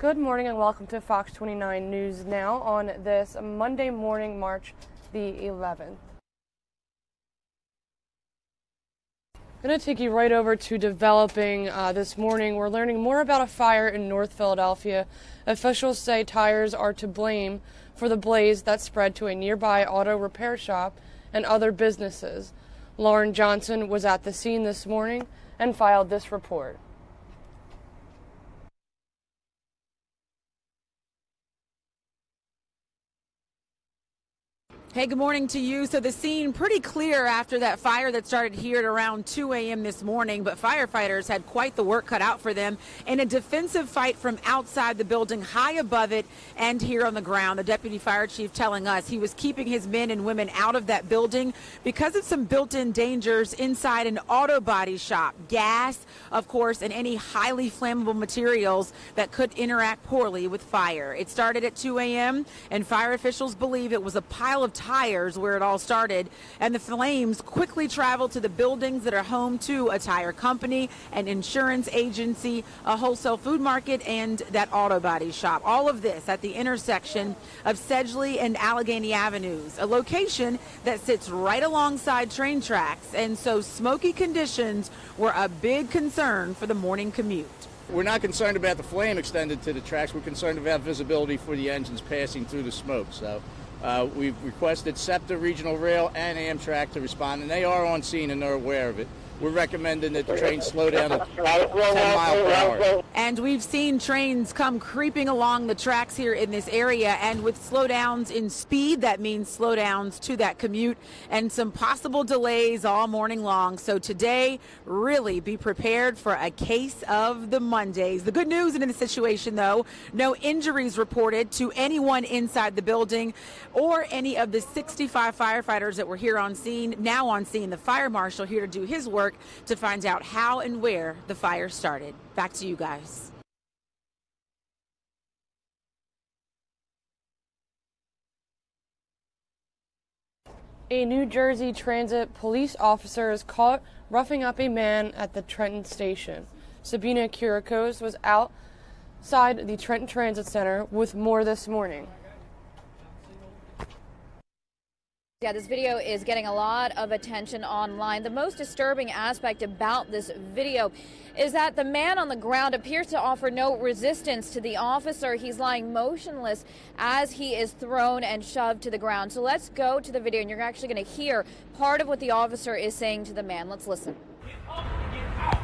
Good morning and welcome to Fox 29 News Now on this Monday morning, March the 11th. I'm going to take you right over to developing this morning. We're learning more about a fire in North Philadelphia. Officials say tires are to blame for the blaze that spread to a nearby auto repair shop and other businesses. Lauren Johnson was at the scene this morning and filed this report. Hey, good morning to you. So the scene pretty clear after that fire that started here at around 2 a.m. this morning, but firefighters had quite the work cut out for them in a defensive fight from outside the building, high above it and here on the ground. The deputy fire chief telling us he was keeping his men and women out of that building because of some built-in dangers inside an auto body shop. Gas, of course, and any highly flammable materials that could interact poorly with fire. It started at 2 a.m. and fire officials believe it was a pile of tires where it all started, and the flames quickly traveled to the buildings that are home to a tire company, an insurance agency, a wholesale food market, and that auto body shop. All of this at the intersection of Sedgley and Allegheny Avenues, a location that sits right alongside train tracks, and so smoky conditions were a big concern for the morning commute. We're not concerned about the flame extended to the tracks. We're concerned about visibility for the engines passing through the smoke. So we've requested SEPTA Regional Rail and Amtrak to respond, and they are on scene and they're aware of it. We're recommending that the train slow down to 10 miles per hour. And we've seen trains come creeping along the tracks here in this area, and with slowdowns in speed, that means slowdowns to that commute and some possible delays all morning long. So today, really be prepared for a case of the Mondays. The good news in this situation, though, no injuries reported to anyone inside the building or any of the 65 firefighters that were here on scene, now on scene. The fire marshal here to do his work to find out how and where the fire started. Back to you guys. A New Jersey Transit police officer is caught roughing up a man at the Trenton station. Sabina Kirikos was outside the Trenton Transit Center with more this morning. Yeah, this video is getting a lot of attention online. The most disturbing aspect about this video is that the man on the ground appears to offer no resistance to the officer. He's lying motionless as he is thrown and shoved to the ground. So let's go to the video, and you're actually going to hear part of what the officer is saying to the man. Let's listen. Get up and get out.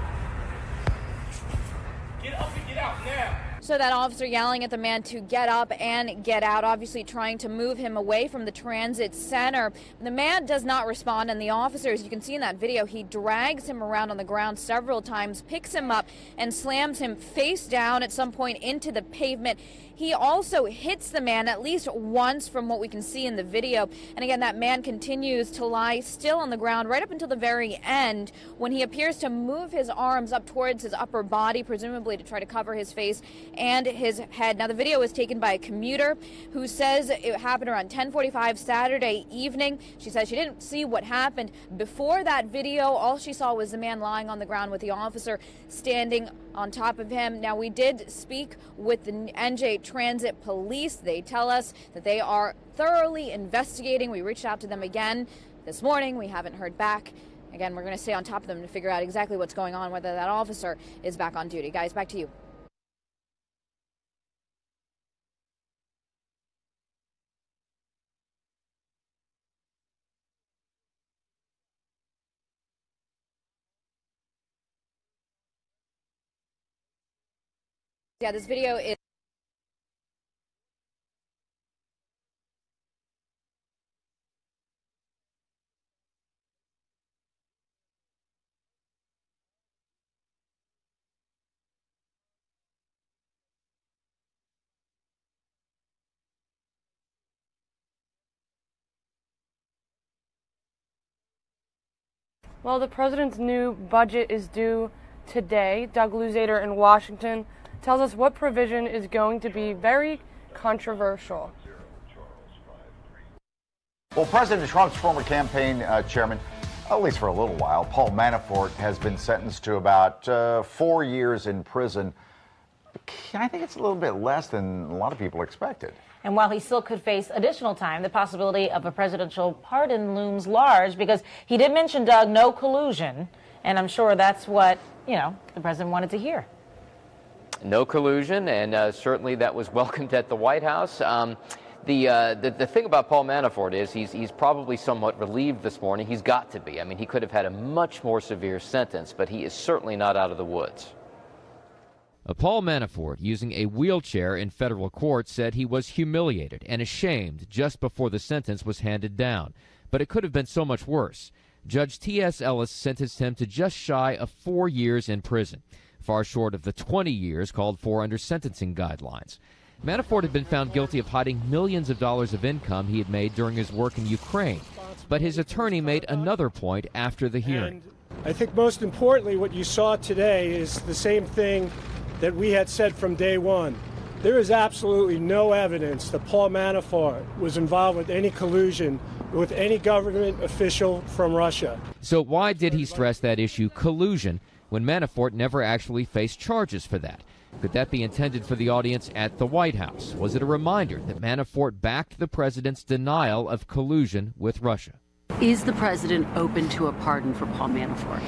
Get up and get out now. So that officer yelling at the man to get up and get out, obviously trying to move him away from the transit center. The man does not respond, and the officer, as you can see in that video, he drags him around on the ground several times, picks him up, and slams him face down at some point into the pavement. He also hits the man at least once from what we can see in the video. And again, that man continues to lie still on the ground right up until the very end, when he appears to move his arms up towards his upper body, presumably to try to cover his face and his head. Now, the video was taken by a commuter who says it happened around 10:45 Saturday evening. She says she didn't see what happened before that video. All she saw was the man lying on the ground with the officer standing on top of him. Now, we did speak with the NJ Transit Police. They tell us that they are thoroughly investigating. We reached out to them again this morning. We haven't heard back. Again, we're going to stay on top of them to figure out exactly what's going on, whether that officer is back on duty. Guys, back to you. Yeah, this video is... Well, the president's new budget is due today. Doug Luzader in Washington tells us what provision is going to be very controversial. Well, President Trump's former campaign chairman, at least for a little while, Paul Manafort, has been sentenced to about 4 years in prison. I think it's a little bit less than a lot of people expected. And while he still could face additional time, the possibility of a presidential pardon looms large because he did mention, Doug, no collusion. And I'm sure that's what, the president wanted to hear. No collusion, and certainly that was welcomed at the White House. The thing about Paul Manafort is he's probably somewhat relieved this morning. He's got to be. I mean, he could have had a much more severe sentence, but he is certainly not out of the woods. Paul Manafort, using a wheelchair in federal court, said he was humiliated and ashamed just before the sentence was handed down. But it could have been so much worse. Judge T.S. Ellis sentenced him to just shy of 4 years in prison, far short of the 20 years called for under sentencing guidelines. Manafort had been found guilty of hiding millions of dollars of income he had made during his work in Ukraine. But his attorney made another point after the hearing. And I think most importantly, what you saw today is the same thing that we had said from day one. There is absolutely no evidence that Paul Manafort was involved with any collusion with any government official from Russia. So why did he stress that issue, collusion, when Manafort never actually faced charges for that? Could that be intended for the audience at the White House? Was it a reminder that Manafort backed the president's denial of collusion with Russia? Is the president open to a pardon for Paul Manafort?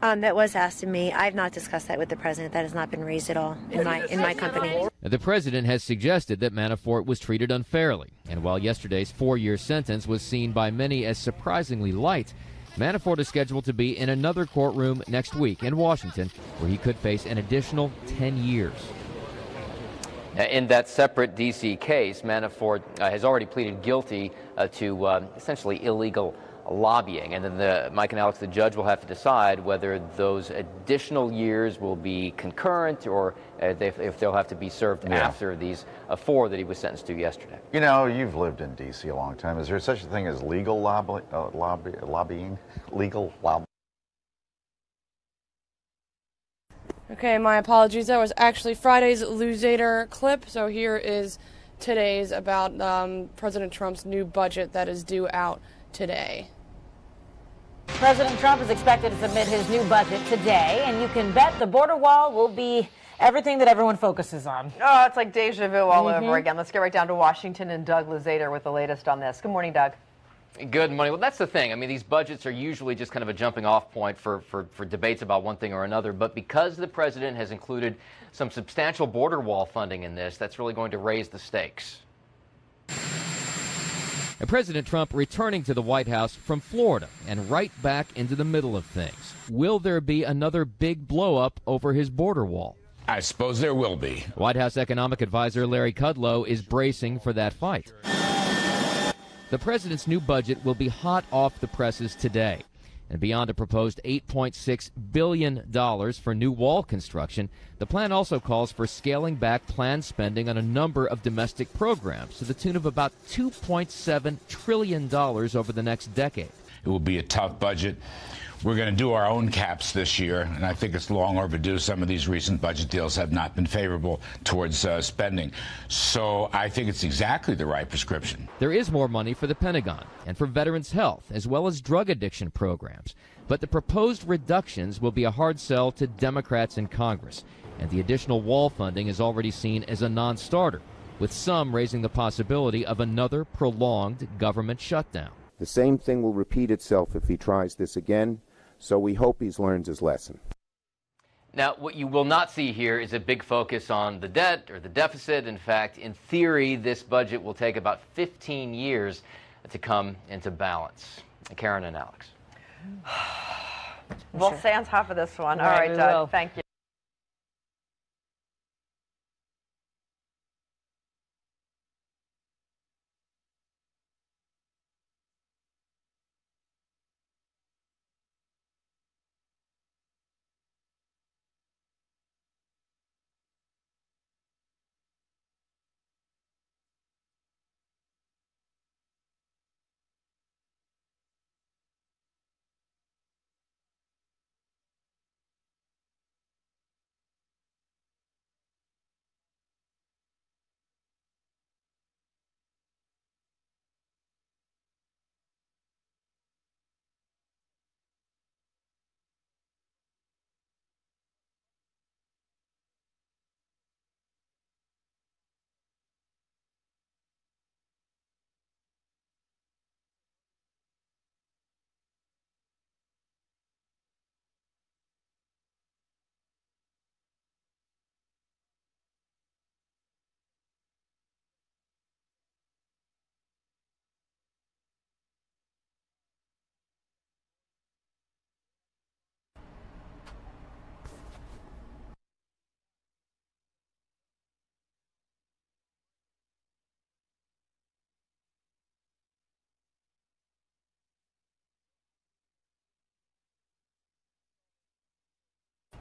That was asked of me. I've not discussed that with the president. That has not been raised at all in my company. The president has suggested that Manafort was treated unfairly. And while yesterday's 4-year sentence was seen by many as surprisingly light, Manafort is scheduled to be in another courtroom next week in Washington, where he could face an additional 10 years. In that separate D.C. case, Manafort has already pleaded guilty to essentially illegal lobbying. And then Mike and Alex, the judge, will have to decide whether those additional years will be concurrent or if they'll have to be served after these 4 that he was sentenced to yesterday. You know, you've lived in D.C. a long time. Is there such a thing as legal lobbying? Legal lobbying? Okay, my apologies. That was actually Friday's Luzader clip. So here is today's about President Trump's new budget that is due out today. President Trump is expected to submit his new budget today, and you can bet the border wall will be everything that everyone focuses on. Oh, it's like deja vu all over again. Let's get right down to Washington and Doug Luzader with the latest on this. Good morning, Doug. Good morning. Well, that's the thing. I mean, these budgets are usually just kind of a jumping off point for debates about one thing or another. But because the president has included some substantial border wall funding in this, that's really going to raise the stakes. And President Trump returning to the White House from Florida and right back into the middle of things. Will there be another big blow-up over his border wall? I suppose there will be. White House economic advisor Larry Kudlow is bracing for that fight. The president's new budget will be hot off the presses today. And beyond a proposed $8.6 billion for new wall construction, the plan also calls for scaling back planned spending on a number of domestic programs to the tune of about $2.7 trillion over the next decade. It will be a tough budget. We're going to do our own caps this year, and I think it's long overdue. Some of these recent budget deals have not been favorable towards spending. So I think it's exactly the right prescription. There is more money for the Pentagon and for veterans' health, as well as drug addiction programs. But the proposed reductions will be a hard sell to Democrats in Congress. And the additional wall funding is already seen as a non-starter, with some raising the possibility of another prolonged government shutdown. The same thing will repeat itself if he tries this again. So we hope he's learned his lesson. Now, what you will not see here is a big focus on the debt or the deficit. In fact, in theory, this budget will take about 15 years to come into balance. Karen and Alex. We'll stay on top of this one. All Right, right, Doug. will. Thank you.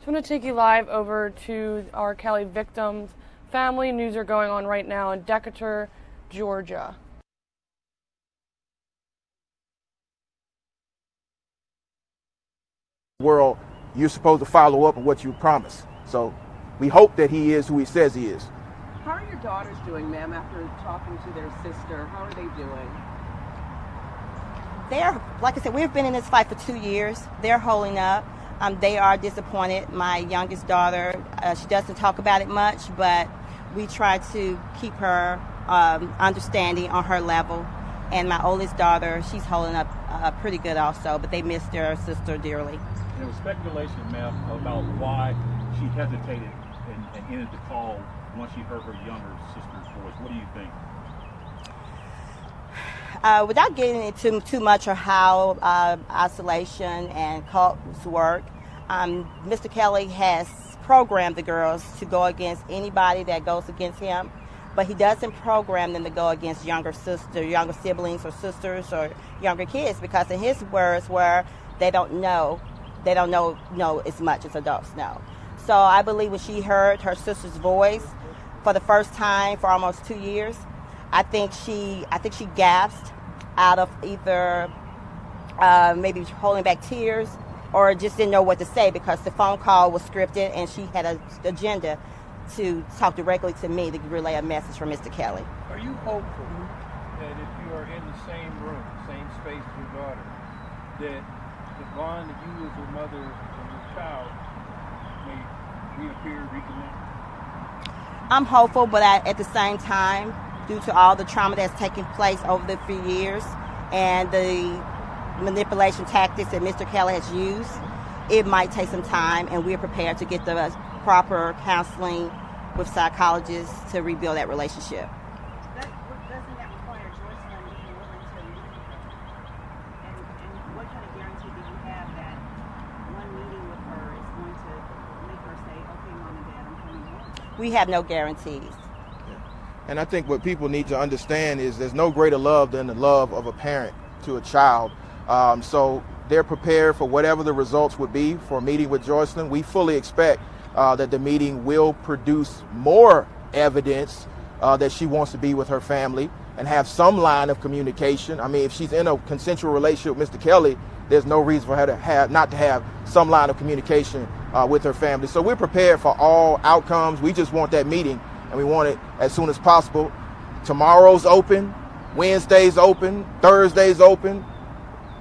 So I'm going to take you live over to our Kelly victims' family. News are going on right now in Decatur, Georgia. World, you're supposed to follow up on what you promised. So we hope that he is who he says he is. How are your daughters doing, ma'am, after talking to their sister? How are they doing? They're, like I said, we've been in this fight for 2 years. They're holding up. They are disappointed. My youngest daughter, she doesn't talk about it much, but we try to keep her understanding on her level. And my oldest daughter, she's holding up pretty good also, but they miss their sister dearly. There was speculation, ma'am, about why she hesitated and ended the call once she heard her younger sister's voice. What do you think? Without getting into too much of how isolation and cults work, Mr. Kelly has programmed the girls to go against anybody that goes against him, but he doesn't program them to go against younger siblings or sisters or younger kids, because in his words were they don't know as much as adults know. So I believe when she heard her sister's voice for the first time for almost 2 years, I think she gasped out of either maybe holding back tears or just didn't know what to say, because the phone call was scripted and she had an agenda to talk directly to me to relay a message from Mr. Kelly. Are you hopeful that if you are in the same room, same space with your daughter, that the bond that you as a mother and your child may reappear, reconnect? I'm hopeful, but at the same time, due to all the trauma that's taken place over the few years and the manipulation tactics that Mr. Kelly has used, it might take some time, and we're prepared to get the proper counseling with psychologists to rebuild that relationship. Doesn't that require Joycelyn being willing to meet with her? And what kind of guarantee do you have that one meeting with her is going to make her say, okay, Mom and Dad, I'm coming home? We have no guarantees. And I think what people need to understand is there's no greater love than the love of a parent to a child. So they're prepared for whatever the results would be for a meeting with Joycelyn. We fully expect that the meeting will produce more evidence that she wants to be with her family and have some line of communication. I mean, if she's in a consensual relationship with Mr. Kelly, there's no reason for her to not to have some line of communication with her family. So we're prepared for all outcomes. We just want that meeting, and we want it as soon as possible. Tomorrow's open, Wednesday's open, Thursday's open.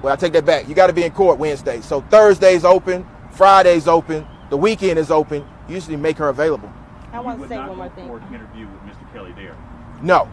Well, I take that back. You got to be in court Wednesday. So Thursday's open, Friday's open, the weekend is open. Usually make her available. I want to say one more thing. Interview with Mr. Kelly there. No.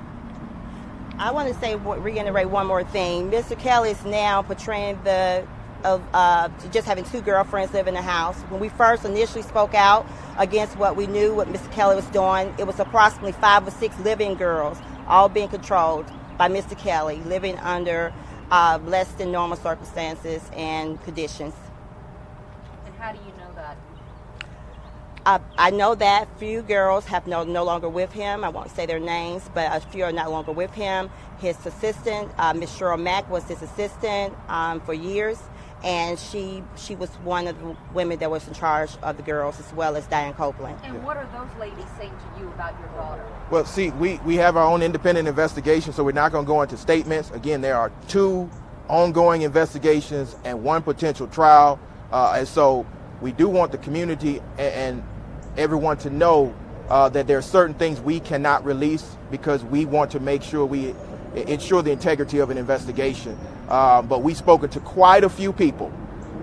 I want to reiterate one more thing. Mr. Kelly is now portraying just having two girlfriends live in the house. When we first initially spoke out against what we knew what Mr. Kelly was doing, it was approximately 5 or 6 living girls, all being controlled by Mr. Kelly, living under less than normal circumstances and conditions. And how do you know that? I know that few girls have no longer with him. I won't say their names, but a few are no longer with him. His assistant, Miss Cheryl Mack, was his assistant for years, and she was one of the women that was in charge of the girls, as well as Diane Copeland. And what are those ladies saying to you about your daughter? Well, see, we have our own independent investigation, so we're not going to go into statements. Again, there are 2 ongoing investigations and 1 potential trial, and so we do want the community and everyone to know that there are certain things we cannot release because we want to make sure we ensure the integrity of an investigation. But we've spoken to quite a few people,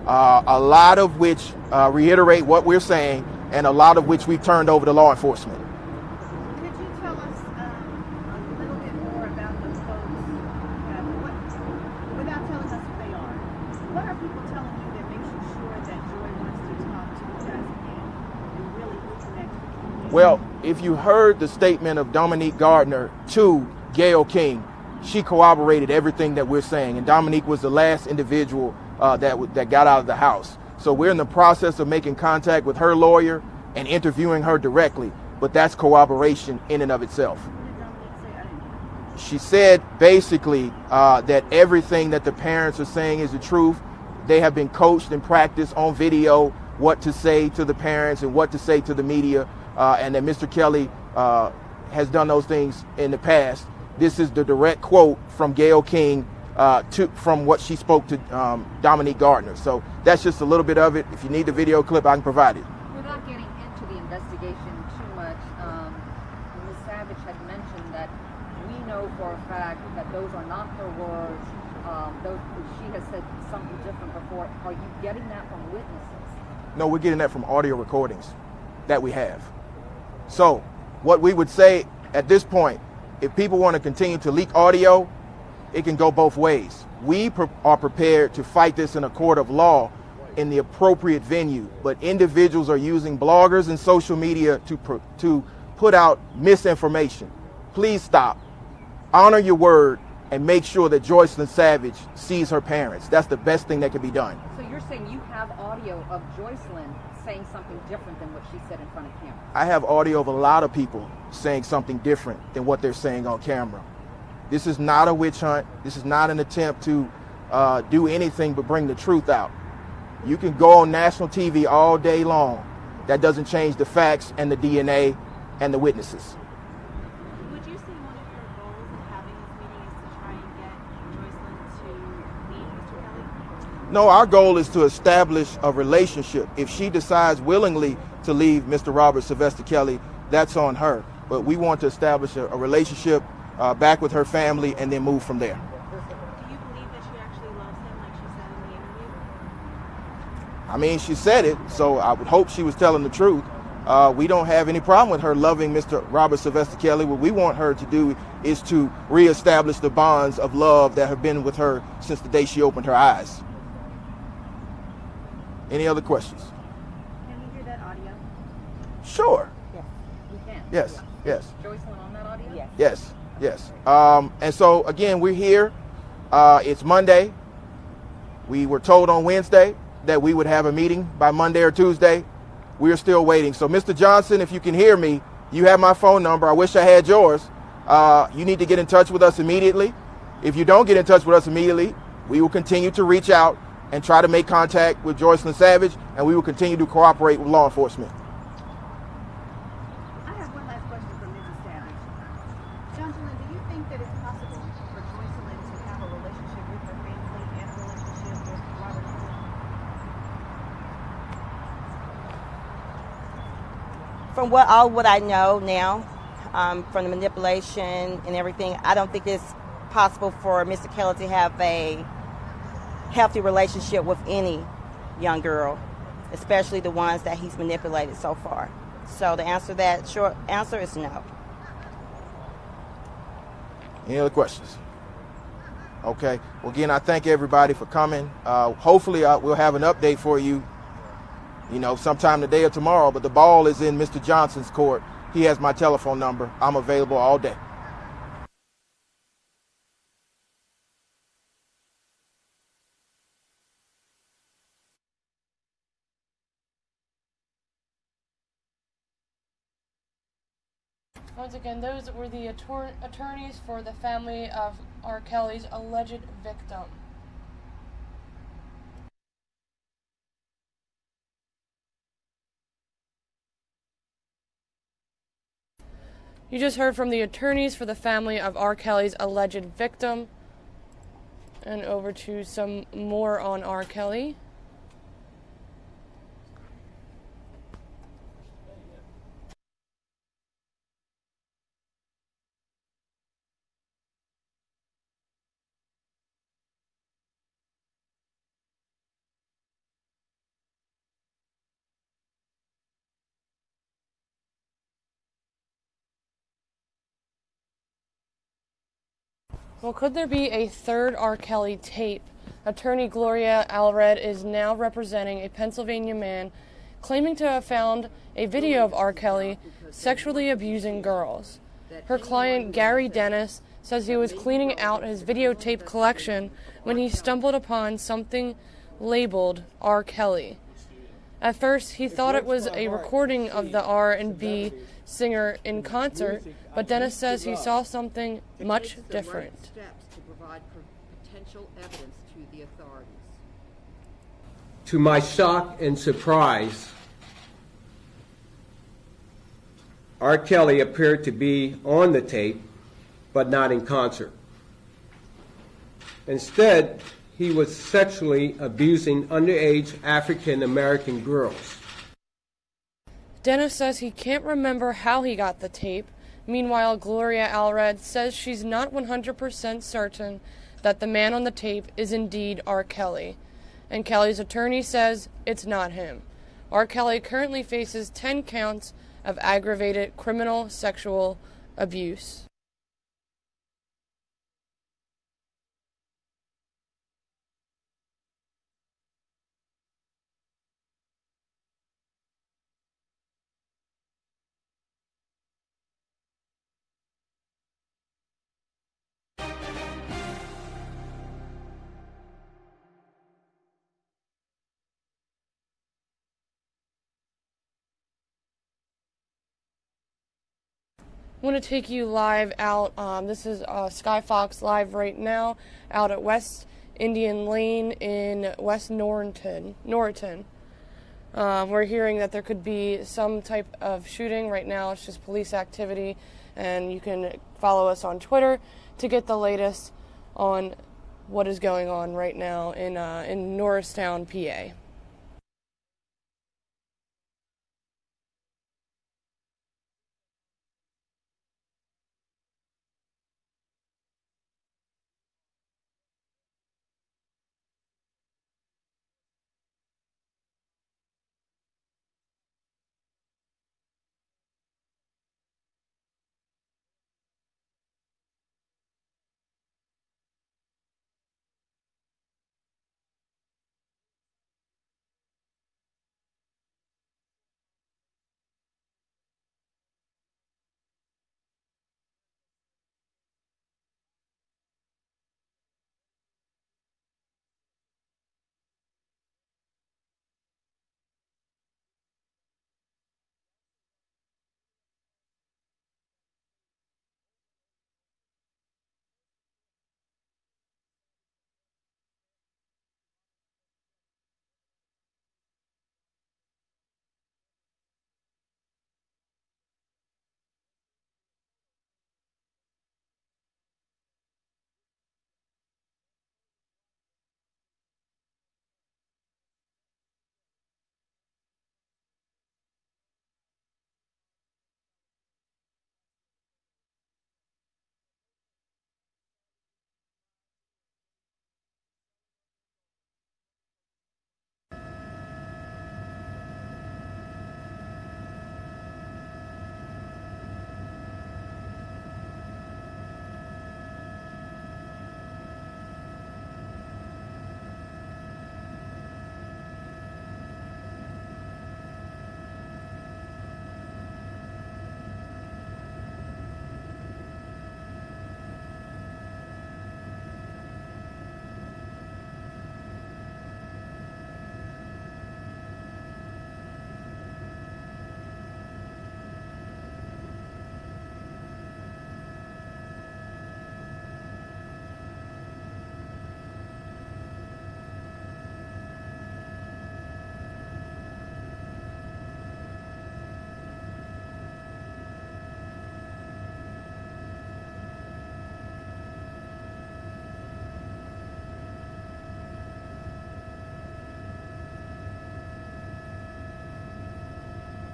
a lot of which reiterate what we're saying, and a lot of which we've turned over to law enforcement. Could you tell us a little bit more about those folks, without telling us who they are? What are people telling you that makes you sure that Joy wants to talk to you guys again and really reconnect? Well, if you heard the statement of Dominique Gardner to Gayle King, she corroborated everything that we're saying, and Dominique was the last individual that got out of the house. So we're in the process of making contact with her lawyer and interviewing her directly, but that's corroboration in and of itself. She said basically that everything that the parents are saying is the truth. They have been coached and practiced on video what to say to the parents and what to say to the media, and that Mr. Kelly has done those things in the past. This is the direct quote from Gayle King from what she spoke to Dominique Gardner. So that's just a little bit of it. If you need the video clip, I can provide it. Without getting into the investigation too much, Ms. Savage had mentioned that we know for a fact that those are not her words. She has said something different before. Are you getting that from witnesses? No, we're getting that from audio recordings that we have. So what we would say at this point, if people want to continue to leak audio, it can go both ways. We are prepared to fight this in a court of law in the appropriate venue, but individuals are using bloggers and social media to put out misinformation. Please stop. Honor your word and make sure that Joycelyn Savage sees her parents. That's the best thing that can be done. So you're saying you have audio of Joycelyn saying something different than what she said in front of camera? I have audio of a lot of people saying something different than what they're saying on camera. This is not a witch hunt. This is not an attempt to do anything but bring the truth out. You can go on national TV all day long. That doesn't change the facts and the DNA and the witnesses. Would you say one of your goals in having this meeting is to try and get Joycelyn to meet Mr. Kelly? No, our goal is to establish a relationship. If she decides willingly to leave Mr. Robert Sylvester Kelly, that's on her. But we want to establish a relationship back with her family and then move from there. Do you believe that she actually loves him like she said in the interview? I mean, she said it, so I would hope she was telling the truth. We don't have any problem with her loving Mr. Robert Sylvester Kelly. What we want her to do is to reestablish the bonds of love that have been with her since the day she opened her eyes. Any other questions? Can we hear that audio? Sure. Yes. We can. Yes. Yes. Joycelyn on that audio? Yes. Yes. Yes. And so, again, we're here. It's Monday. We were told on Wednesday that we would have a meeting by Monday or Tuesday. We're still waiting. So, Mr. Johnson, if you can hear me, you have my phone number. I wish I had yours. You need to get in touch with us immediately. If you don't get in touch with us immediately, we will continue to reach out and try to make contact with Joycelyn Savage, and we will continue to cooperate with law enforcement. I have one last question for Mrs. Savage. Johnson, do you think that it's possible for Joycelyn to have a relationship with her family and a relationship with Robert Kelly? From what I know now, from the manipulation and everything, I don't think it's possible for Mr. Kelly to have a healthy relationship with any young girl, especially the ones that he's manipulated so far. So the answer to that short answer is no. Any other questions? Okay. Well, again, I thank everybody for coming. Hopefully, we'll have an update for you, sometime today or tomorrow. But the ball is in Mr. Johnson's court. He has my telephone number. I'm available all day. Once again, those were the attorneys for the family of R. Kelly's alleged victim. You just heard from the attorneys for the family of R. Kelly's alleged victim. And over to some more on R. Kelly. Well, could there be a third R. Kelly tape? Attorney Gloria Allred is now representing a Pennsylvania man claiming to have found a video of R. Kelly sexually abusing girls. Her client, Gary Dennis, says he was cleaning out his videotape collection when he stumbled upon something labeled R. Kelly. At first, he thought it was a recording of the R&B singer in concert, but Dennis says he saw something much different. Steps to provide potential evidence to the authorities. To my shock and surprise, R. Kelly appeared to be on the tape, but not in concert. Instead, he was sexually abusing underage African American girls. Dennis says he can't remember how he got the tape. Meanwhile, Gloria Allred says she's not 100% certain that the man on the tape is indeed R. Kelly. And Kelly's attorney says it's not him. R. Kelly currently faces 10 counts of aggravated criminal sexual abuse. I want to take you live out. This is Sky Fox live right now out at West Indian Lane in West Norriton. We're hearing that there could be some type of shooting right now. It's just police activity, and you can follow us on Twitter to get the latest on what is going on right now in Norristown, PA.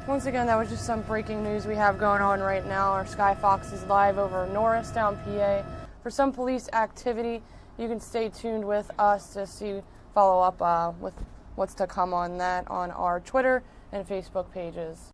Once again, that was just some breaking news we have going on right now. Our Sky Fox is live over Norristown, PA. For some police activity, you can stay tuned with us to follow up with what's to come on that on our Twitter and Facebook pages.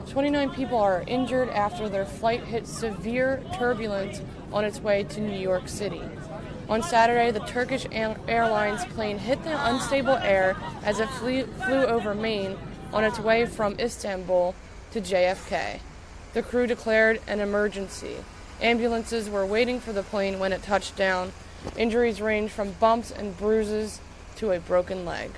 "29 people are injured after their flight hit severe turbulence on its way to New York City. On Saturday, the Turkish Airlines plane hit the unstable air as it flew over Maine on its way from Istanbul to JFK. The crew declared an emergency. Ambulances were waiting for the plane when it touched down. Injuries range from bumps and bruises to a broken leg.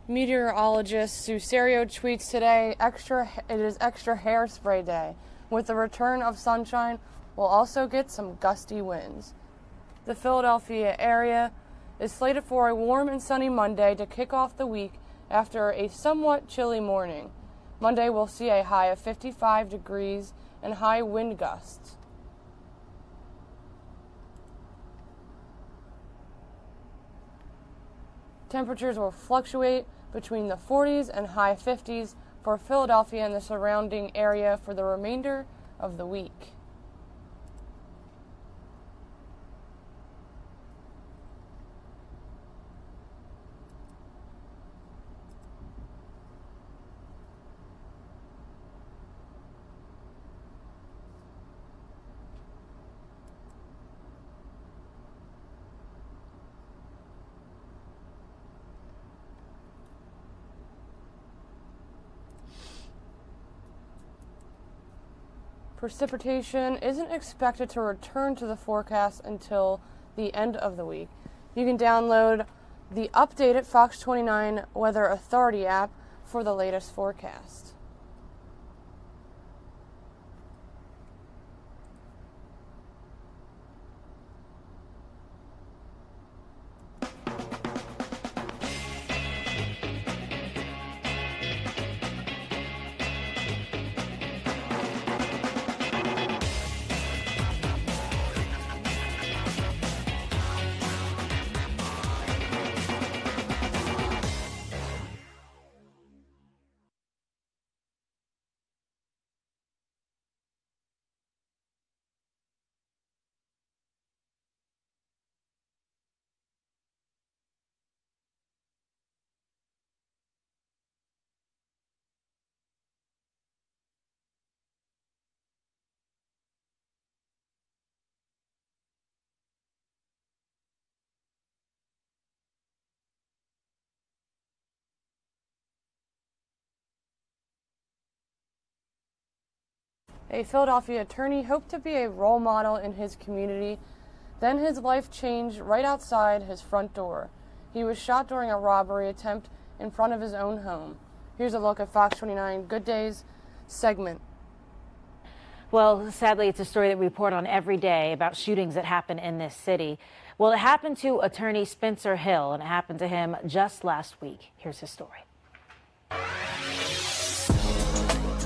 Meteorologist Sue Serio tweets today, it is extra hairspray day. With the return of sunshine, we'll also get some gusty winds. The Philadelphia area is slated for a warm and sunny Monday to kick off the week after a somewhat chilly morning. Monday will see a high of 55 degrees and high wind gusts. Temperatures will fluctuate between the 40s and high 50s for Philadelphia and the surrounding area for the remainder of the week. Precipitation isn't expected to return to the forecast until the end of the week. You can download the updated Fox 29 Weather Authority app for the latest forecast. A Philadelphia attorney hoped to be a role model in his community. Then his life changed right outside his front door. He was shot during a robbery attempt in front of his own home. Here's a look at Fox 29 Good Days segment. Well, sadly, it's a story that we report on every day about shootings that happen in this city. Well, it happened to attorney Spencer Hill, and it happened to him just last week. Here's his story.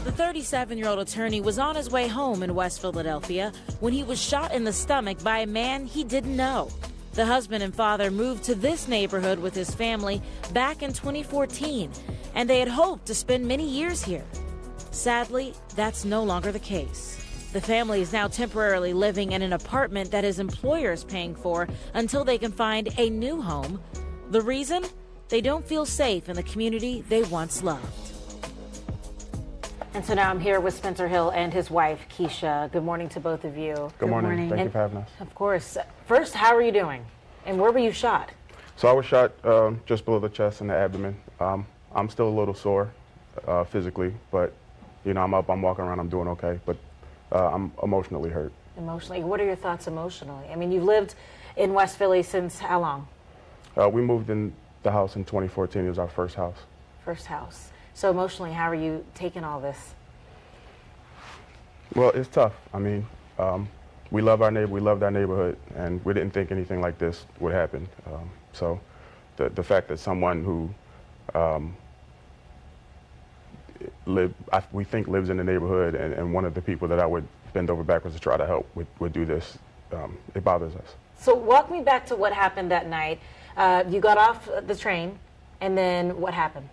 The 37-year-old attorney was on his way home in West Philadelphia when he was shot in the stomach by a man he didn't know. The husband and father moved to this neighborhood with his family back in 2014, and they had hoped to spend many years here. Sadly, that's no longer the case. The family is now temporarily living in an apartment that his employer is paying for until they can find a new home. The reason? They don't feel safe in the community they once loved. And so now I'm here with Spencer Hill and his wife, Keisha. Good morning to both of you. Good morning. Thank you for having us. Of course. First, how are you doing? And where were you shot? So I was shot just below the chest and the abdomen. I'm still a little sore physically, but you know, I'm up, I'm walking around, I'm doing okay, but I'm emotionally hurt. Emotionally? What are your thoughts emotionally? I mean, you've lived in West Philly since how long? We moved in the house in 2014. It was our first house. First house. So emotionally, how are you taking all this? Well, it's tough. I mean, we love our neighbor, we loved our neighborhood, and we didn't think anything like this would happen. So the fact that someone who we think lives in the neighborhood, and one of the people that I would bend over backwards to try to help would do this. It bothers us. So walk me back to what happened that night. You got off the train, and then what happened?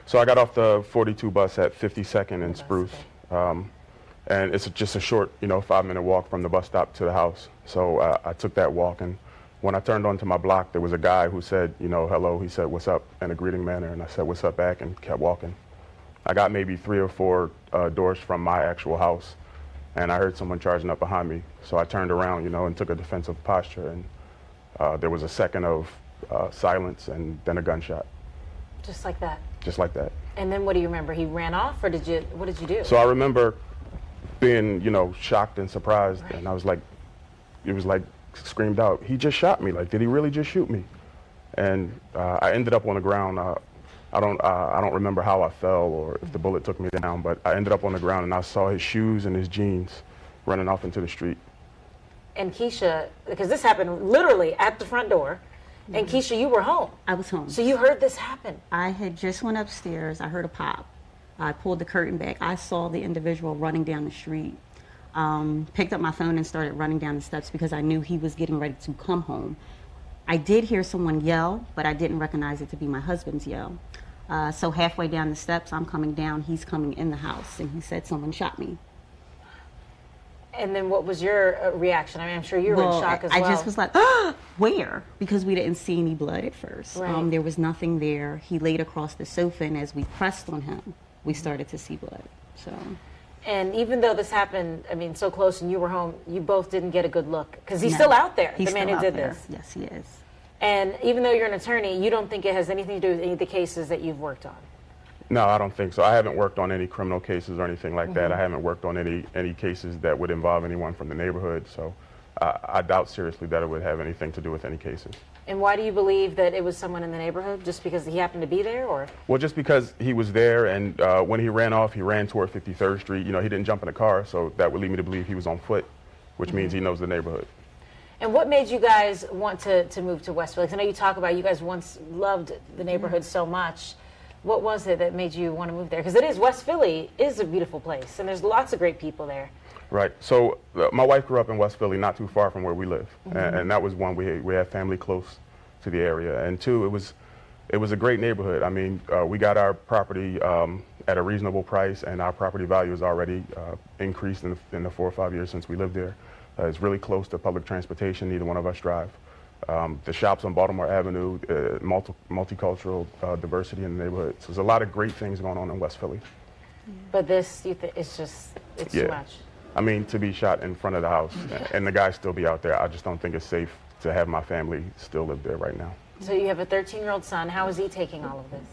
So I got off the 42 bus at 52nd and Spruce, and it's just a short, 5-minute walk from the bus stop to the house. So I took that walk, and when I turned onto my block, there was a guy who said, hello. He said, "What's up?" in a greeting manner, and I said, "What's up?" back, and kept walking. I got maybe 3 or 4 doors from my actual house, and I heard someone charging up behind me. So I turned around, and took a defensive posture, and there was a second of silence and then a gunshot. Just like that? Just like that. And then what do you remember? He ran off, or what did you do? So I remember being, shocked and surprised, and I was like, it was like screamed out, "He just shot me. Like, did he really just shoot me?" And I ended up on the ground. I don't remember how I fell or if the bullet took me down, but I ended up on the ground, and I saw his shoes and his jeans running off into the street. And Keisha, because this happened literally at the front door, and Keisha, you were home. I was home. So you heard this happen? I had just went upstairs. I heard a pop. I pulled the curtain back. I saw the individual running down the street. Picked up my phone and started running down the steps because I knew he was getting ready to come home. I did hear someone yell, but I didn't recognize it to be my husband's yell. So halfway down the steps, I'm coming down, he's coming in the house, and he said, "Someone shot me." And then what was your reaction? I mean, I'm sure you were in shock as well. I just was like, "Ah, where?" Because we didn't see any blood at first. Right. There was nothing there. He laid across the sofa, and as we pressed on him, we started to see blood. So. And even though this happened, I mean, so close and you were home, you both didn't get a good look. Because he's still out there, the man who did this. Yes, he is. And even though you're an attorney, you don't think it has anything to do with any of the cases that you've worked on? No, I don't think so. I haven't worked on any criminal cases or anything like that. I haven't worked on any cases that would involve anyone from the neighborhood. So I doubt seriously that it would have anything to do with any cases. And why do you believe that it was someone in the neighborhood? Just because he happened to be there, or? Well, just because he was there, and when he ran off, he ran toward 53rd Street. He didn't jump in a car, so that would lead me to believe he was on foot, which means he knows the neighborhood. And what made you guys want to move to West Philly? 'Cause I know you talk about you guys once loved the neighborhood so much. What was it that made you want to move there? Because West Philly is a beautiful place, and there's lots of great people there. Right. So my wife grew up in West Philly, not too far from where we live, and that was one. We had family close to the area, and two, it was a great neighborhood. I mean, we got our property at a reasonable price, and our property value has already increased in the 4 or 5 years since we lived there. It's really close to public transportation. Neither one of us drive. The shops on Baltimore Avenue, multicultural diversity in the neighborhood. So there's a lot of great things going on in West Philly. But this, it's too much. I mean, to be shot in front of the house and the guy still be out there, I just don't think it's safe to have my family still live there right now. So you have a 13-year-old son. How is he taking all of this?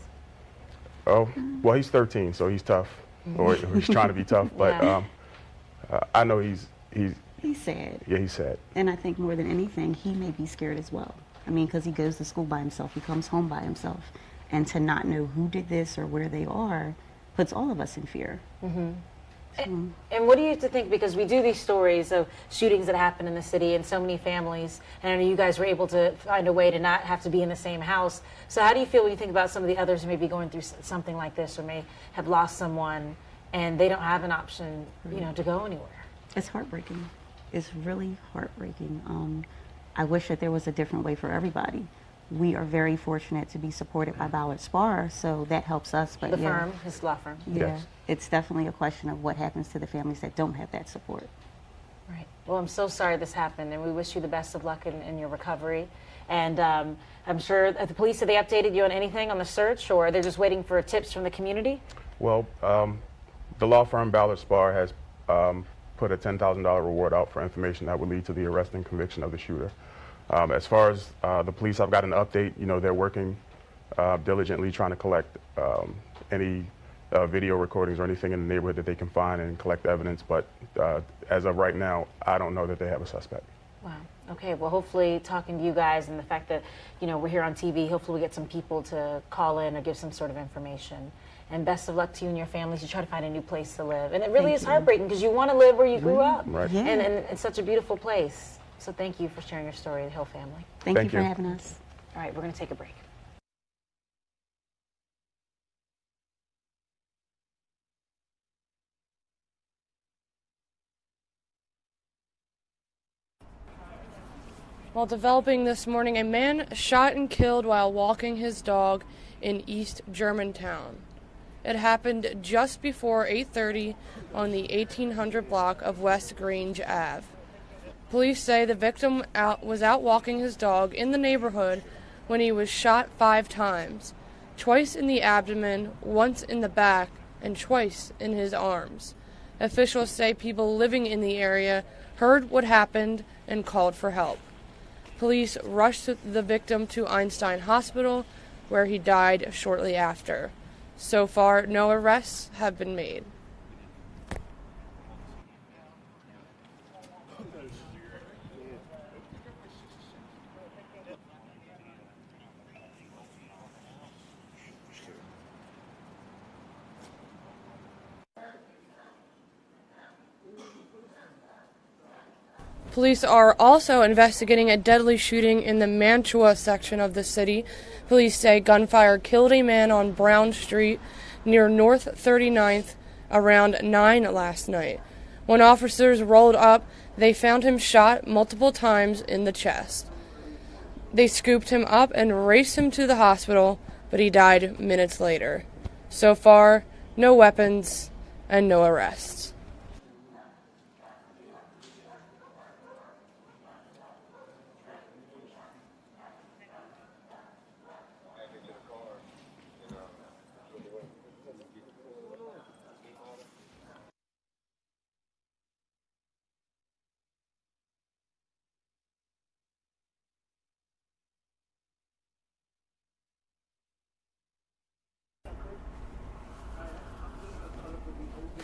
Oh, well, he's 13, so he's tough, or he's trying to be tough. But I know he's sad. Yeah, he's sad. And I think more than anything, he may be scared as well. I mean, because he goes to school by himself, he comes home by himself, and to not know who did this or where they are puts all of us in fear. And what do you have to think, because we do these stories of shootings that happen in the city and so many families, and I know you guys were able to find a way to not have to be in the same house. So how do you feel when you think about some of the others who may be going through something like this, or may have lost someone and they don't have an option, to go anywhere? It's heartbreaking. It's really heartbreaking. I wish that there was a different way for everybody. We are very fortunate to be supported by Ballard Spahr, so that helps us. But firm, his law firm. Yeah, it's definitely a question of what happens to the families that don't have that support. Right. Well, I'm so sorry this happened, and we wish you the best of luck in your recovery. And I'm sure the police, have they updated you on anything on the search, or they're just waiting for tips from the community? Well, the law firm Ballard Spahr has put a $10,000 reward out for information that would lead to the arrest and conviction of the shooter. As far as the police, I've got an update. They're working diligently trying to collect any video recordings or anything in the neighborhood that they can find and collect evidence. But as of right now, I don't know that they have a suspect. Wow. Okay. Well, hopefully talking to you guys and the fact that, we're here on TV, hopefully we get some people to call in or give some sort of information. And best of luck to you and your families. You try to find a new place to live. And it really is heartbreaking because you want to live where you grew up. Right. Yeah. And it's such a beautiful place. So thank you for sharing your story, the Hill family. Thank you for having us. All right, we're going to take a break. While developing this morning, a man shot and killed while walking his dog in East Germantown. It happened just before 8:30 on the 1800 block of West Grange Ave. Police say the victim was out walking his dog in the neighborhood when he was shot 5 times, twice in the abdomen, once in the back, and twice in his arms. Officials say people living in the area heard what happened and called for help. Police rushed the victim to Einstein Hospital, where he died shortly after. So far, no arrests have been made. Police are also investigating a deadly shooting in the Mantua section of the city. Police say gunfire killed a man on Brown Street near North 39th around 9 last night. When officers rolled up, they found him shot multiple times in the chest. They scooped him up and raced him to the hospital, but he died minutes later. So far, no weapons and no arrests.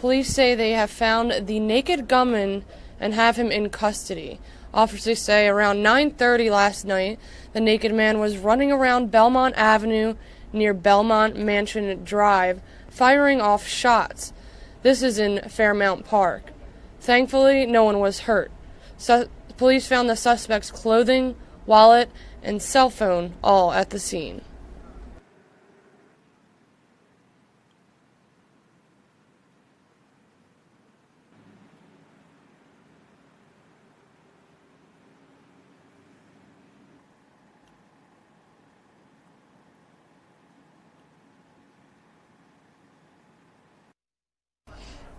Police say they have found the naked gunman and have him in custody. Officers say around 9:30 last night, the naked man was running around Belmont Avenue near Belmont Mansion Drive, firing off shots. This is in Fairmount Park. Thankfully, no one was hurt. Police found the suspect's clothing, wallet, and cell phone all at the scene.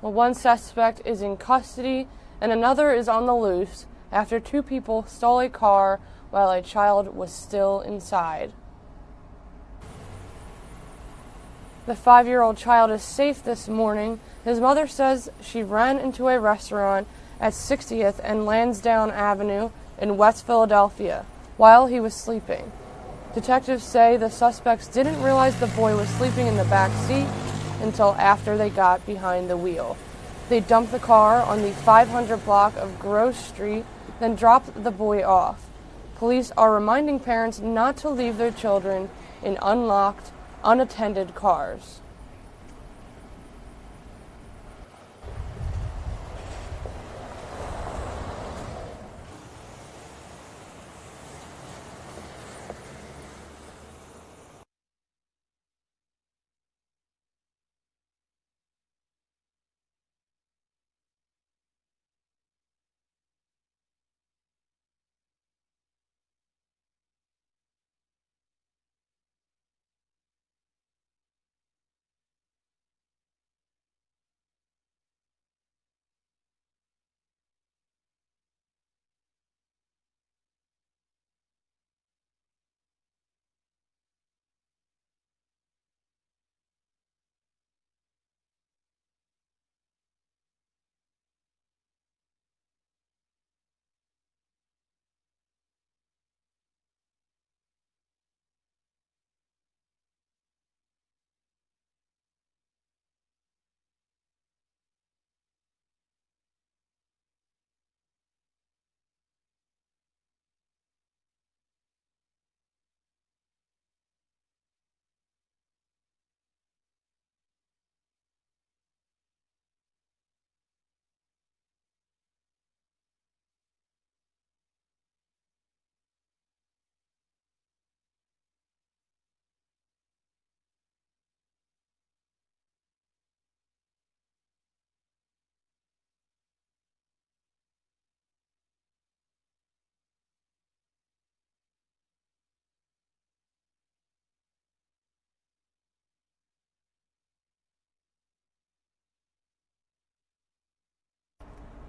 Well, one suspect is in custody and another is on the loose after 2 people stole a car while a child was still inside. The 5-year-old child is safe this morning. His mother says she ran into a restaurant at 60th and Lansdowne Avenue in West Philadelphia while he was sleeping. Detectives say the suspects didn't realize the boy was sleeping in the back seat until after they got behind the wheel. They dumped the car on the 500 block of Grove Street, then dropped the boy off. Police are reminding parents not to leave their children in unlocked, unattended cars.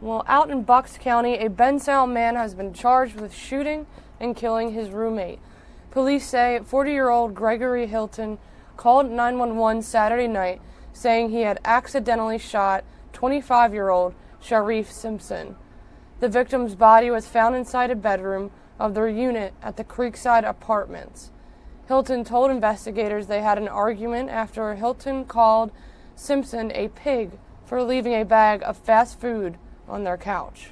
Well, out in Bucks County, a Bensalem man has been charged with shooting and killing his roommate. Police say 40-year-old Gregory Hilton called 911 Saturday night saying he had accidentally shot 25-year-old Sharif Simpson. The victim's body was found inside a bedroom of their unit at the Creekside Apartments. Hilton told investigators they had an argument after Hilton called Simpson a pig for leaving a bag of fast food on their couch.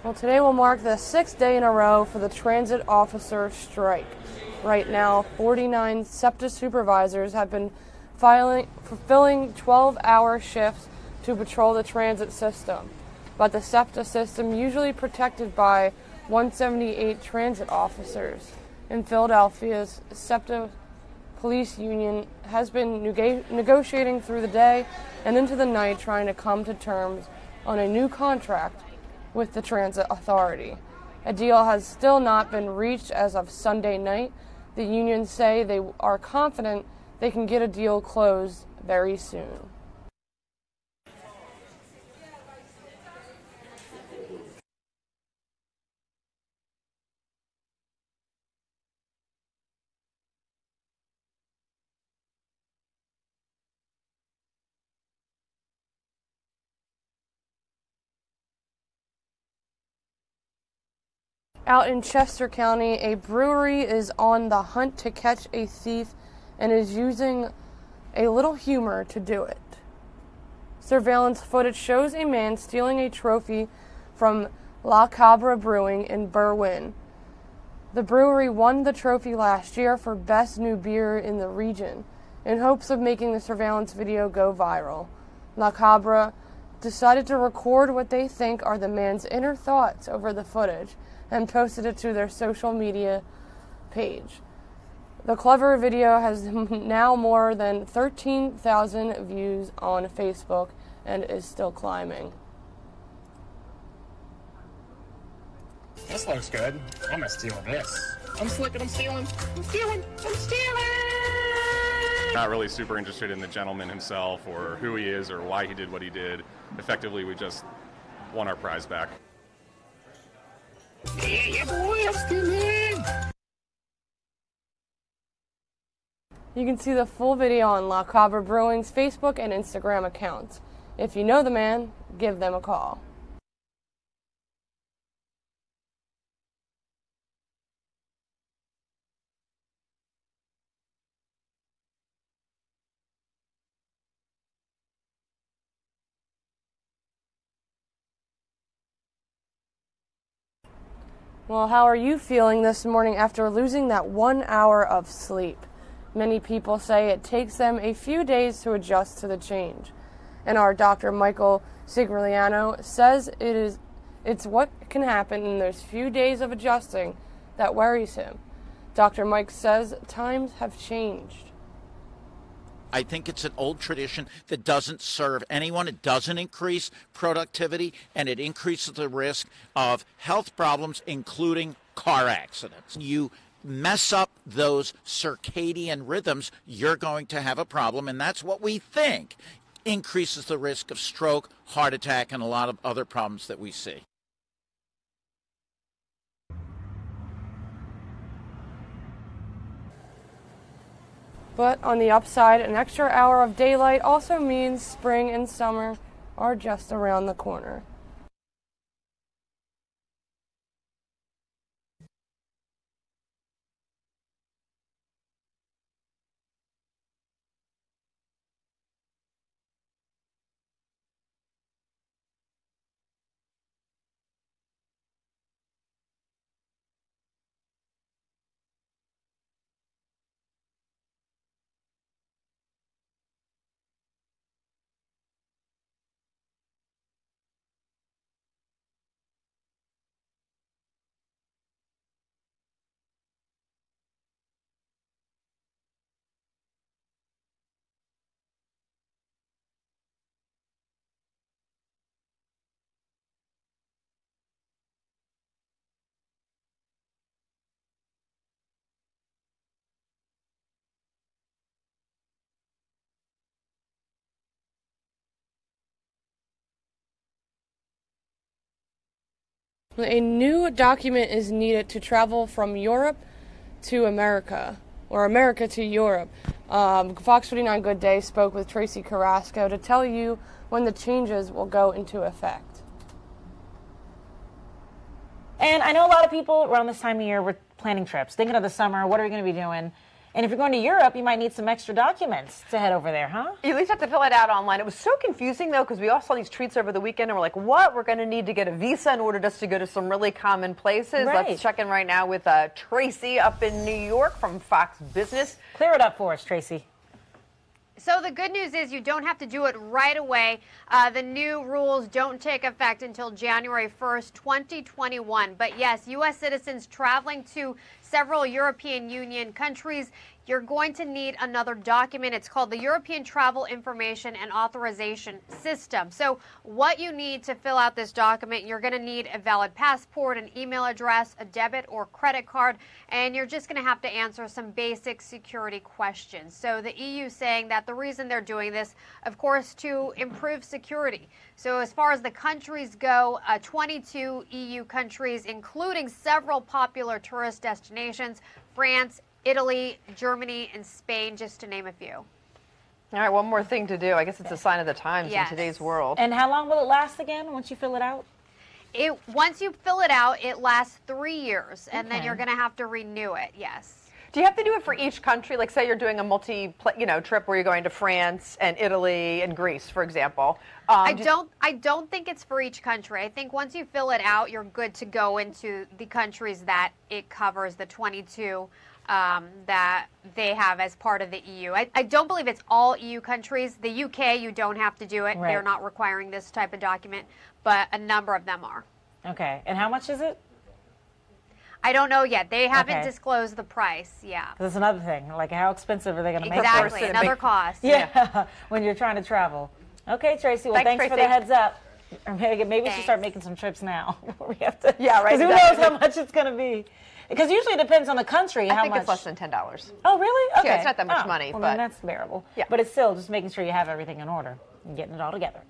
Well, today will mark the 6th day in a row for the transit officer strike. Right now, 49 SEPTA supervisors have been fulfilling 12-hour shifts to patrol the transit system. But the SEPTA system, usually protected by 178 transit officers. In Philadelphia's SEPTA police union has been negotiating through the day and into the night, trying to come to terms on a new contract with the transit authority. A deal has still not been reached as of Sunday night. The unions say they are confident they can get a deal closed very soon. Out in Chester County, a brewery is on the hunt to catch a thief and is using a little humor to do it. Surveillance footage shows a man stealing a trophy from La Cabra Brewing in Berwyn. The brewery won the trophy last year for best new beer in the region, in hopes of making the surveillance video go viral. La Cabra decided to record what they think are the man's inner thoughts over the footage and posted it to their social media page. The clever video has now more than 13,000 views on Facebook and is still climbing. This looks good. I'm gonna steal this. I'm slicking, I'm stealing, I'm stealing, I'm stealing! Not really super interested in the gentleman himself or who he is or why he did what he did. Effectively, we just won our prize back. Yeah, boy, I'm stealing! You can see the full video on La Cabra Brewing's Facebook and Instagram accounts. If you know the man, give them a call. Well, how are you feeling this morning after losing that 1 hour of sleep? Many people say it takes them a few days to adjust to the change. And our Dr. Michael Sigliano says it's what can happen in those few days of adjusting that worries him. Dr. Mike says times have changed. I think it's an old tradition that doesn't serve anyone. It doesn't increase productivity, and it increases the risk of health problems, including car accidents. You mess up those circadian rhythms, you're going to have a problem, and that's what we think increases the risk of stroke, heart attack, and a lot of other problems that we see. But on the upside, an extra hour of daylight also means spring and summer are just around the corner. A new document is needed to travel from Europe to America, or America to Europe. Fox 49 Good Day spoke with Tracy Carrasco to tell you when the changes will go into effect. And I know a lot of people around this time of year were planning trips, thinking of the summer, what are we going to be doing? And if you're going to Europe, you might need some extra documents to head over there, huh? You at least have to fill it out online. It was so confusing, though, because we all saw these tweets over the weekend, and we're like, what? We're going to need to get a visa in order just to go to some really common places. Right. Let's check in right now with Tracy up in New York from Fox Business. Clear it up for us, Tracy. So the good news is you don't have to do it right away. The new rules don't take effect until January 1st, 2021. But yes, U.S. citizens traveling to several European Union countries, you're going to need another document. It's called the European Travel Information and Authorization System. So what you need to fill out this document, you're going to need a valid passport, an email address, a debit or credit card, and you're just going to have to answer some basic security questions. So the EU saying that the reason they're doing this, of course, to improve security. So as far as the countries go, 22 EU countries, including several popular tourist destinations, France, Italy, Germany, and Spain, just to name a few. All right, one more thing to do. I guess it's a sign of the times in today's world. And how long will it last again once you fill it out? Once you fill it out, it lasts 3 years, and then you're going to have to renew it, yes. Do you have to do it for each country? Like, say you're doing a trip where you're going to France and Italy and Greece, for example. I don't think it's for each country. I think once you fill it out, you're good to go into the countries that it covers, the 22 that they have as part of the EU. I don't believe it's all EU countries. The UK, you don't have to do it. Right. They're not requiring this type of document, but a number of them are. Okay. And how much is it? I don't know yet. They haven't disclosed the price. Yeah. That's another thing. Like, how expensive are they going to make it? Exactly. Another cost. Yeah. When you're trying to travel. Okay, Tracy. Well, thanks for the heads up. Or maybe we should start making some trips now. We have to. Yeah, right. Because who knows how much it's going to be? Because usually it depends on the country. I think it's less than $10. Oh, really? Okay. Yeah, it's not that much money. Well, but then that's bearable. Yeah. But it's still just making sure you have everything in order and getting it all together.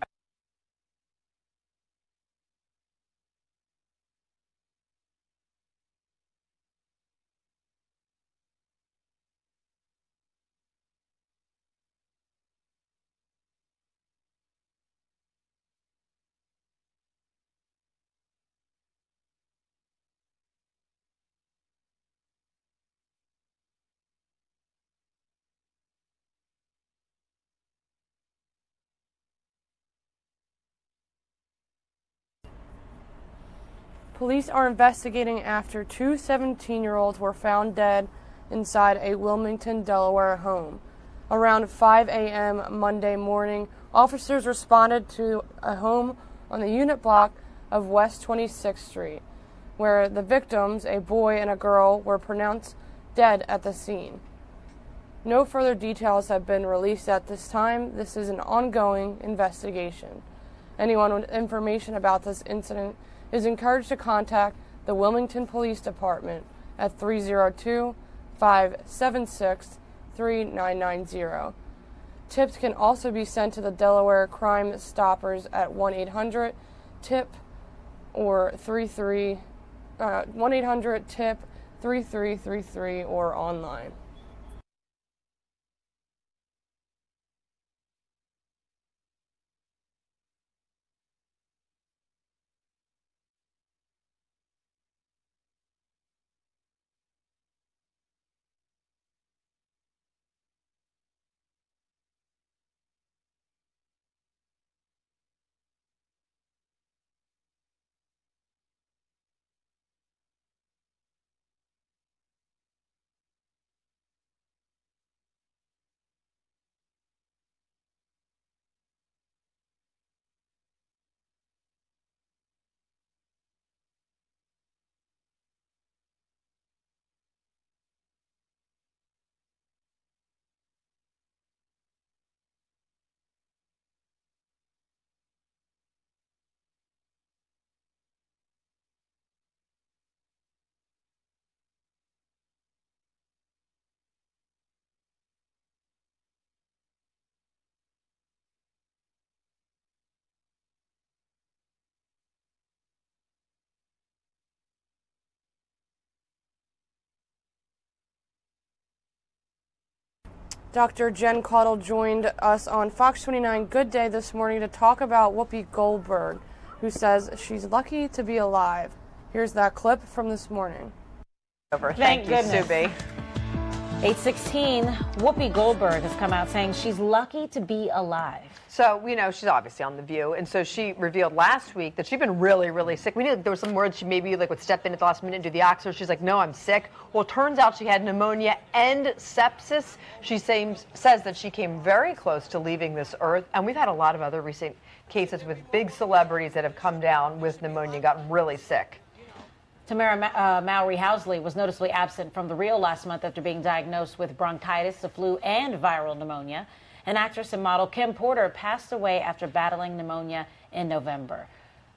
Police are investigating after two 17-year-olds were found dead inside a Wilmington, Delaware home. Around 5 a.m. Monday morning, officers responded to a home on the unit block of West 26th Street, where the victims, a boy and a girl, were pronounced dead at the scene. No further details have been released at this time. This is an ongoing investigation. Anyone with information about this incident is encouraged to contact the Wilmington Police Department at 302-576-3990. Tips can also be sent to the Delaware Crime Stoppers at 1-800-TIP or 1-800-TIP-3333 or online. Dr. Jen Caudle joined us on Fox 29 Good Day this morning to talk about Whoopi Goldberg, who says she's lucky to be alive. Here's that clip from this morning. Thank you, goodness. Subi. 8:16, Whoopi Goldberg has come out saying she's lucky to be alive. So, she's obviously on The View, and so she revealed last week that she'd been really, really sick. We knew there were some words she maybe would step in at the last minute and do the oxygen. She's like, no, I'm sick. Well, it turns out she had pneumonia and sepsis. She says that she came very close to leaving this earth, and we've had a lot of other recent cases with big celebrities that have come down with pneumonia, gotten really sick. Tamara Mowry Housley was noticeably absent from the reel last month after being diagnosed with bronchitis, the flu, and viral pneumonia. And actress and model Kim Porter passed away after battling pneumonia in November.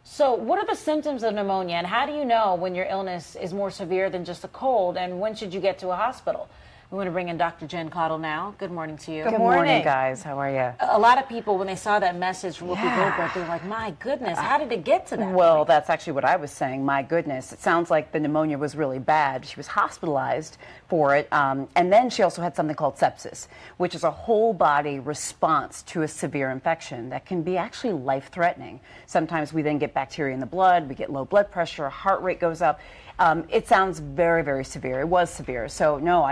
So what are the symptoms of pneumonia, and how do you know when your illness is more severe than just a cold, and when should you get to a hospital? We want to bring in Dr. Jen Caudle now. Good morning to you. Good morning, guys. How are you? A lot of people, when they saw that message from Whoopi Goldberg, they were like, my goodness, how did it get to that Well, point? that's actually what I was saying. My goodness. It sounds like the pneumonia was really bad. She was hospitalized for it. And then she also had something called sepsis, which is a whole body response to a severe infection that can be actually life-threatening. Sometimes we then get bacteria in the blood, we get low blood pressure, our heart rate goes up. It sounds very, very severe. It was severe. So, no,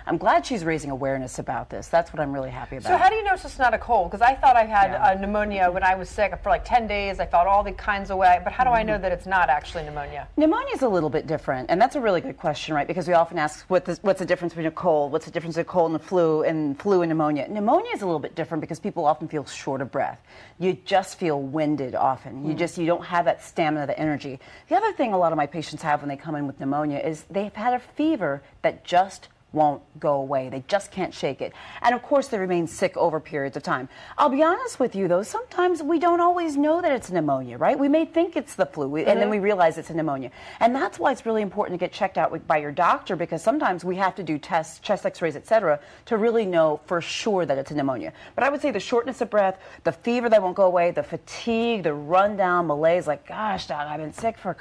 I'm glad she's raising awareness about this. That's what I'm really happy about. So how do you know it's just not a cold? Because I thought I had pneumonia when I was sick for like 10 days. I felt all the kinds of way. But how do I know that it's not actually pneumonia? Pneumonia is a little bit different. And that's a really good question, right? Because we often ask, what's the difference between a cold? What's the difference between a cold and a flu and pneumonia? Pneumonia is a little bit different because people often feel short of breath. You just feel winded often. You don't have that stamina, the energy. The other thing a lot of my patients have when they come in with pneumonia is they've had a fever that just won't go away. They just can't shake it. And of course, they remain sick over periods of time. I'll be honest with you, though, sometimes we don't always know that it's pneumonia, right? We may think it's the flu, and then we realize it's a pneumonia. And that's why it's really important to get checked out by your doctor, because sometimes we have to do tests, chest x-rays, etc., to really know for sure that it's a pneumonia. But I would say the shortness of breath, the fever that won't go away, the fatigue, the rundown, malaise, like, gosh, Doc, I've been sick for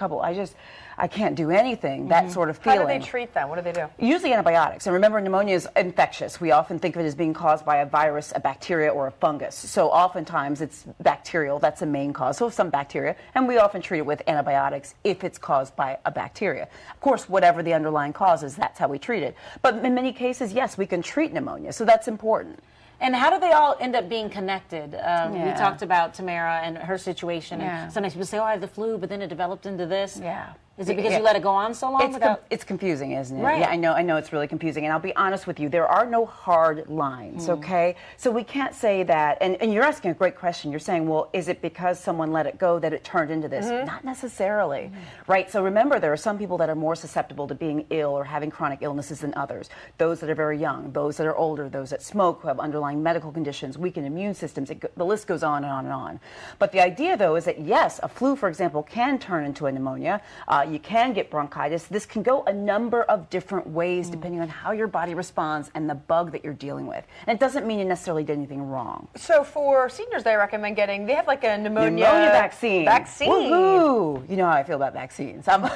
I can't do anything, that sort of feeling. How do they treat them? What do they do? Usually antibiotics. And remember, pneumonia is infectious. We often think of it as being caused by a virus, a bacteria, or a fungus. So oftentimes it's bacterial. That's the main cause. So some bacteria. And we often treat it with antibiotics if it's caused by a bacteria. Of course, whatever the underlying cause is, that's how we treat it. But in many cases, yes, we can treat pneumonia. So that's important. And how do they all end up being connected? We talked about Tamara and her situation. And sometimes people say, oh, I have the flu, but then it developed into this. Yeah. Is it because you let it go on so long? It's confusing, isn't it? Right. Yeah, I know it's really confusing. And I'll be honest with you, there are no hard lines, okay? So we can't say that. And you're asking a great question. You're saying, well, is it because someone let it go that it turned into this? Not necessarily, right? So remember, there are some people that are more susceptible to being ill or having chronic illnesses than others. Those that are very young, those that are older, those that smoke, who have underlying medical conditions, weakened immune systems. The list goes on and on and on. But the idea, though, is that, yes, a flu, for example, can turn into a pneumonia. You can get bronchitis. This can go a number of different ways depending on how your body responds and the bug that you're dealing with. And it doesn't mean you necessarily did anything wrong. So for seniors, they recommend they have like a pneumonia vaccine. Woohoo! You know how I feel about vaccines. I'm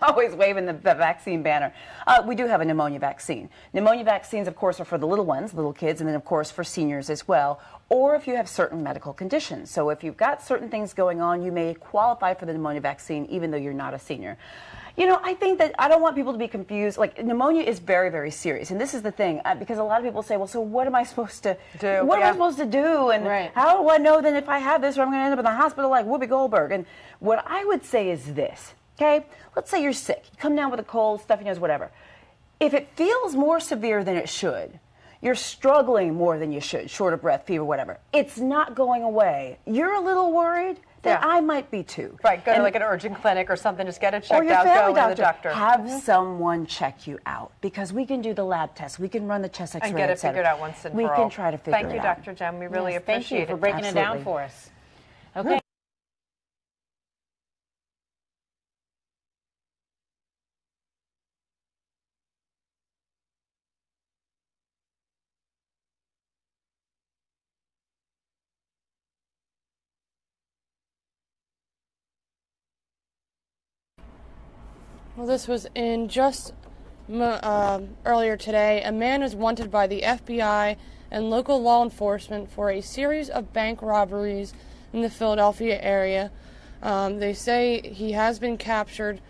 always waving the vaccine banner. We do have a pneumonia vaccine. Pneumonia vaccines, of course, are for the little ones, little kids, and then, of course, for seniors as well, or if you have certain medical conditions. So if you've got certain things going on, you may qualify for the pneumonia vaccine even though you're not a senior. I think that I don't want people to be confused. Like, pneumonia is very, very serious. And this is the thing, because a lot of people say, well, so what am I supposed to do? What am I supposed to do? And how do I know then if I have this or I'm going to end up in the hospital like Whoopi Goldberg? And what I would say is this, okay? Let's say you're sick. You come down with a cold, stuffy nose, whatever. If it feels more severe than it should, you're struggling more than you should, short of breath, fever, whatever, it's not going away. You're a little worried. That I might be too. Right, go to like an urgent clinic or something, just get it checked or your out, family go to the doctor. Have someone check you out, because we can do the lab tests, we can run the chest x-ray, and get it figured out once and for all. We can try to figure it out. Thank you, Dr. Jem. We really appreciate it. Thank you for breaking it down for us. Okay. Well, this was in just Earlier today, a man is wanted by the FBI and local law enforcement for a series of bank robberies in the Philadelphia area. They say he has been captured.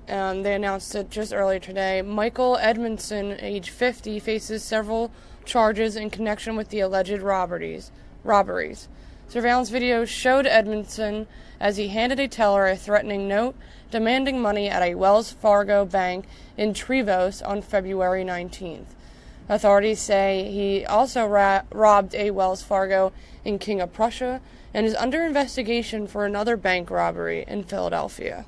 They announced it just earlier today. Michael Edmondson, age 50, faces several charges in connection with the alleged robberies. Surveillance video showed Edmondson as he handed a teller a threatening note demanding money at a Wells Fargo bank in Trevose on February 19th. Authorities say he also robbed a Wells Fargo in King of Prussia and is under investigation for another bank robbery in Philadelphia.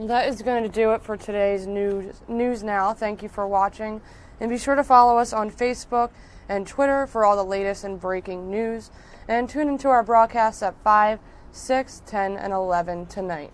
That is going to do it for today's News Now. Thank you for watching, and be sure to follow us on Facebook and Twitter for all the latest and breaking news, and tune into our broadcasts at 5, 6, 10, and 11 tonight.